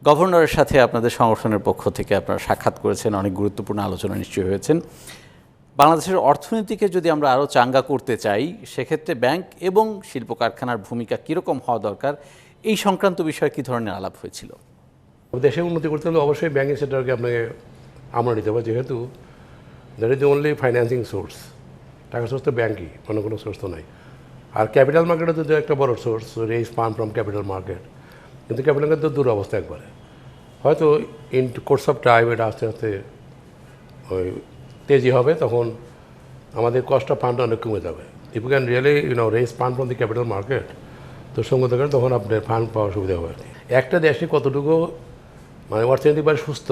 গভর্নরের সাথে আপনাদের সংগঠনের পক্ষ থেকে আপনারা সাক্ষাৎ করেছেন, অনেক গুরুত্বপূর্ণ আলোচনা নিশ্চয়ই হয়েছেন। বাংলাদেশের অর্থনীতিকে যদি আমরা আরও চাঙ্গা করতে চাই, সেক্ষেত্রে ব্যাংক এবং শিল্প কারখানার ভূমিকা কীরকম হওয়া দরকার, এই সংক্রান্ত বিষয়ে কী ধরনের আলাপ হয়েছিল? দেশে উন্নতি করতে হলে অবশ্যই ব্যাংকিং সেক্টরকে আপনাকে আমরা নিতে হবে, যেহেতু that is the only financing source. টাকা সোর্স তো ব্যাংকই, কোনো সোর্স তো নাই। আর ক্যাপিটাল মার্কেটে তো একটা বড় source, raise fund from capital market, কিন্তু ক্যাপিটাল মার্কেট তো দূর অবস্থা একবারে। হয়তো ইন কোর্স অফ টাইম এটা আস্তে আস্তে ওই তেজি হবে, তখন আমাদের কস্ট অফ ফান্ড অনেক কমে যাবে। If you can really raise fund from the capital market, তো সঙ্গে থাকেন তখন আপনার ফান্ড পাওয়ার সুবিধা হবে। একটা দেশে কতটুকু মানে অর্থনৈতিকভাবে সুস্থ,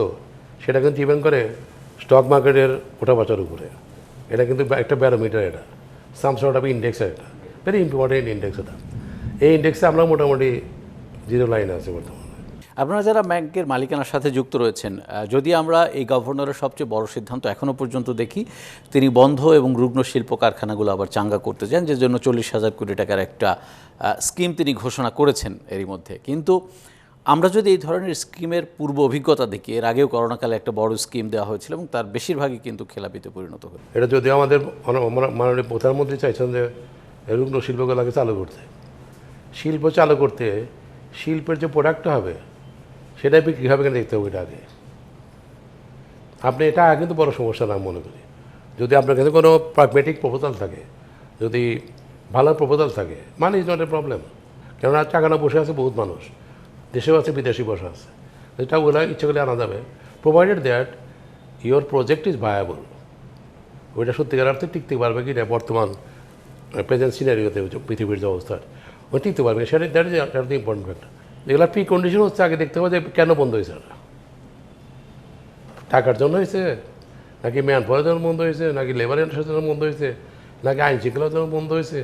সেটা কিন্তু ডিপেন্ড করে স্টক মার্কেটের ওঠাবাচার উপরে। এটা কিন্তু একটা ব্যারোমিটার, এটা সাম সর্ট অফ ইন্ডেক্স, এটা ভেরি ইম্পর্টেন্ট ইন্ডেক্স। এটা এই ইন্ডেক্সে আমরা মোটামুটি জিরো লাইন আছে বর্তমানে। আপনারা যারা ব্যাংকের মালিকানার সাথে যুক্ত রয়েছেন, যদি আমরা এই গভর্নরের সবচেয়ে বড় সিদ্ধান্ত এখনও পর্যন্ত দেখি, তিনি বন্ধ এবং রুগ্ন শিল্প কারখানাগুলো আবার চাঙ্গা করতে চান, যে জন্য 40,000 কোটি টাকার একটা স্কিম তিনি ঘোষণা করেছেন এরই মধ্যে। কিন্তু আমরা যদি এই ধরনের স্কিমের পূর্ব অভিজ্ঞতা দেখি, এর আগেও করোনাকালে একটা বড় স্কিম দেওয়া হয়েছিল এবং তার বেশিরভাগই কিন্তু খেলাপিতে পরিণত হল। এটা যদি আমাদের মাননীয় প্রধানমন্ত্রী চাইছেন যে রুগ্ন শিল্পগুলোকে চালু করতে, শিল্প চালু করতে শিল্পের যে প্রোডাক্টটা হবে সেটাই বিক্রি হবে কিনা দেখতে হবে। এটা আগে আপনি, এটা কিন্তু বড় সমস্যা না মনে করি। যদি আপনার কাছে কোনো প্রাগমেটিক প্রপোজাল থাকে, যদি ভালো প্রপোজাল থাকে, মানে ইজ নট এ প্রবলেম। কেননা চাকানা বসে আছে বহুত মানুষ, দেশেও আছে বিদেশি বসে আছে, এটা ওরা ইচ্ছে করলে আনা যাবে, provided that your project is viable. ওইটা সত্যিকার অর্থে টিকতে পারবে কি না বর্তমান প্রেজেন্ট সিনারিওতে, পৃথিবীর যে অবস্থা, ওই টিকতে পারবে, সেটা that is the important factor. এগুলো প্রি কন্ডিশন হচ্ছে, আগে দেখতে হবে যে কেন বন্ধ হয়েছে। টাকার জন্য হয়েছে, নাকি ম্যান পাওয়ারের জন্য বন্ধ হয়েছে, নাকি লেবার ইন্টারেস্টের জন্য বন্ধ হয়েছে, নাকি আইন শৃঙ্খলার জন্য বন্ধ হয়েছে।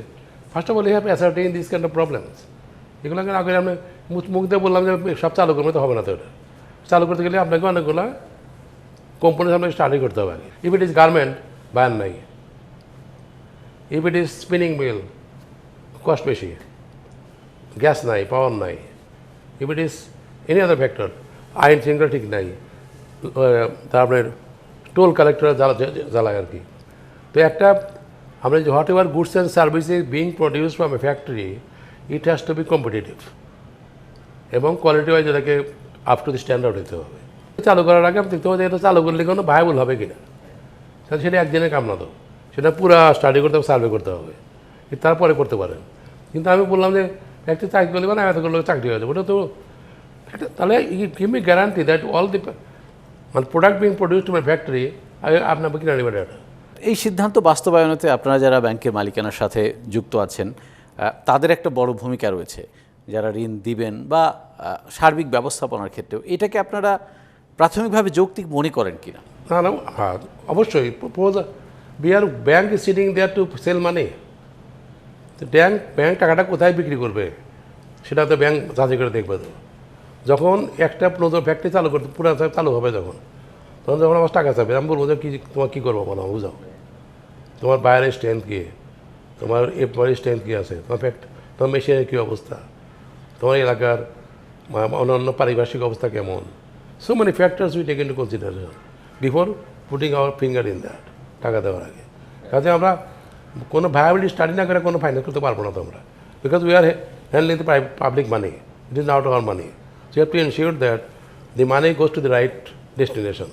First of all you have ascertain this kind of problems. এগুলোকে আগে আমি মুখ দিয়ে বললাম যে সব চালু করবে, তো হবে না। তো ওটা চালু করতে গেলে আপনাকে অনেকগুলো কোম্পানির সামনে স্টাডি করতে হবে আগে। If it is garment, buyer নাই। If it is spinning mill, cost বেশি, গ্যাস নাই, পাওয়ার নাই। If it is any other factor, আইন শৃঙ্খলা ঠিক নাই, তারপরে টোল কালেক্টর জ্বালায় আর কি। তো একটা আমরা যে whatever goods and services being produce from a factory, it has to be competitive এবং কোয়ালিটি ওয়াইজ এটাকে আপ টু দি স্ট্যান্ডার্ড হতে হবে। চালু করার আগে দেখতে হবে যে এটা চালু করলে কোনো ভায়াবল হবে কিনা। সেটা একদিনের কাম না, তো সেটা পুরো স্টাডি করতে হবে, সার্ভে করতে হবে, তারপরে করতে পারেন। কিন্তু আমি বললাম যে একটা চাকরি করলে মানে এতগুলো চাকরি হয়ে যাবে, ওটা তো একটা, তাহলে give me guarantee that all the মানে product being produced to my factory, আপনার কিনে নেবেন এটা। এই সিদ্ধান্ত বাস্তবায়নেতে আপনারা যারা ব্যাংকের মালিকানার সাথে যুক্ত আছেন, তাদের একটা বড় ভূমিকা রয়েছে, যারা ঋণ দিবেন বা সার্বিক ব্যবস্থাপনার ক্ষেত্রেও। এটাকে আপনারা প্রাথমিকভাবে যৌক্তিক মনে করেন কিনা? না না, হ্যাঁ অবশ্যই। Bank is sitting there to sell money. Bank টাকাটা কোথায় বিক্রি করবে সেটা তো ব্যাংক যাচাই করে দেখবে। তো যখন একটা নতুন ফ্যাক্টরি চালু করতে পুরো চালু হবে, তখন যখন আমার টাকা চাবে, আমি বলবো যে তোমার কী করবো বলো, বুঝাও তোমার বাইরের স্ট্রেংথ কী, তোমার এমপ্লয়ির স্ট্রেংথ কী আছে, তোমার মেশিনের কী অবস্থা, তোমার এলাকার অন্যান্য পারিপার্শ্বিক অবস্থা কেমন। So many factors we take into consideration before putting our finger in that, টাকা দেওয়ার আগে। কাজে আমরা কোনো ভায়াবিলিটি স্টাডি না করে কোনো ফাইন্যান্স করতে পারবো না তো আমরা, because we are handling the public money, it is not our money. So you have to ensure that the money goes to the right destination.